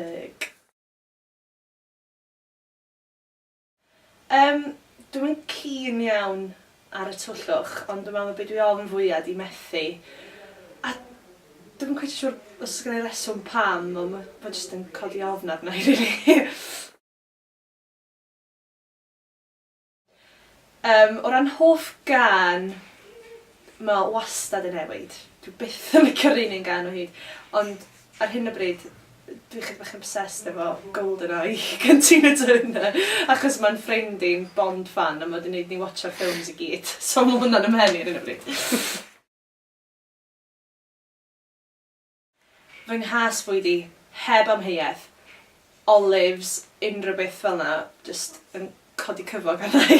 Johannesburg. Dwi'n keen iawn ar y twllwch, ond dwi'n meddwl beth dwi ofn fwyaf di methu. A dwi'n cweith siwr os gen i reswm pam, ond mae jyst yn codi ofn arna i, rili. O ran hoff gân, mae wastad yn newid. Dwi byth yn licio'r un gân o hyd, ond ar hyn o bryd, dwi'n chydig bach obsessed efo GoldenEye gan Tina Turner, achos mae'n ffrind i'n Bond fan a mae wedi gwneud ni watcho'r ffilms i gyd, so mae hwnna'n ymhen i ar hyn o bryd. Fy nghas fwydi, heb amheuaeth, olives, unrhyw beth fel yna, just yn codi cyfog arna i.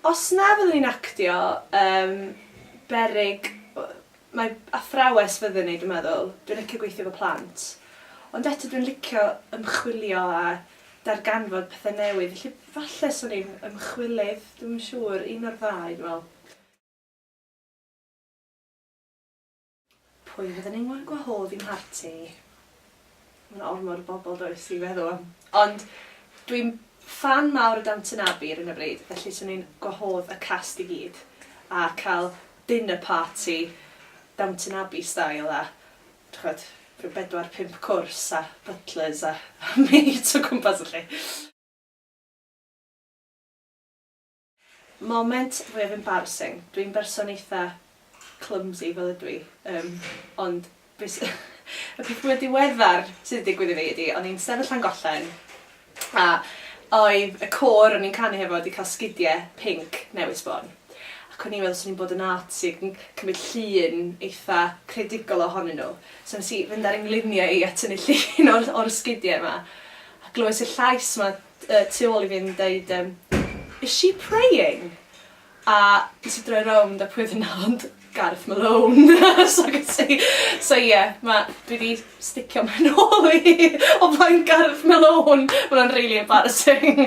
Os na fyddwn ni'n actio, berig, mae athrawes fyddwn ni, dwi'n meddwl. Dwi'n licio gweithio efo plant. Ond eto dwi'n licio ymchwilio a darganfod pethau newydd. Felly falle swn i'n ymchwilydd, dwi'n siŵr, un o'r ddau, dwi'n meddwl. Pwy fyddwn ni'n gwahodd i'n mharti? Mae'n ormod o bobl does i feddwl am. Ond dwi'n fan mawr o Downton Abbey ar hyn o bryd, felly swn i'n gwahodd y cast i gyd a cael dinner party Downton Abbey style a rhywbeth 4-5 cwrs a butlers a maids o gwmpas felly. Moment fwyaf embarrassing. Dwi'n berson eitha clumsy fel ydw i, ond y peth fwyaf diweddar sydd wedi digwydd i fi ydi, o'n i'n sefyll Llangollen a oedd y côr o'n i'n canu hefo wedi cael sgidiau pink newydd sbon. Ac o'n i'n meddwl swn i'n bod yn arty ac yn cymryd llun eitha credigol ohonyn nhw. So nes i fynd ar yngluniau i a tynnu llun o'r sgidiau yma. A glywes y llais yma tu ôl i fi'n deud, is she praying? A nes i droi rownd a pwy oedd yna, ond Gareth Malone. So ie, dwi wedi sticio mewn ôl i o blaen Gareth Malone. Mae hwnna'n really embarrassing.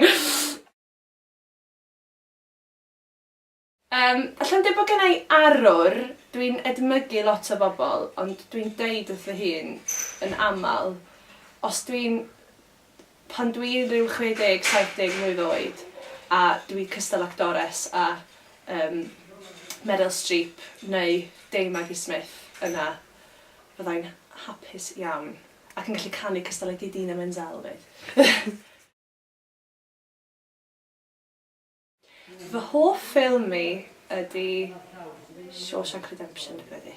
Allan dweud bod gen i arwr, dwi'n edmygu lot o bobl, ond dwi'n deud wrth fy hun yn aml, pan dwi'n rhyw 60-70 mlwydd oed, a dwi'n cystal actores a Meryl Streep neu Maggie Smith yna, fyddai'n hapus iawn ac yn gallu canu cystal Idina Menzel fyd. Fy hoff ffilm mi ydy Shawshank Redemption, dwi'n credu.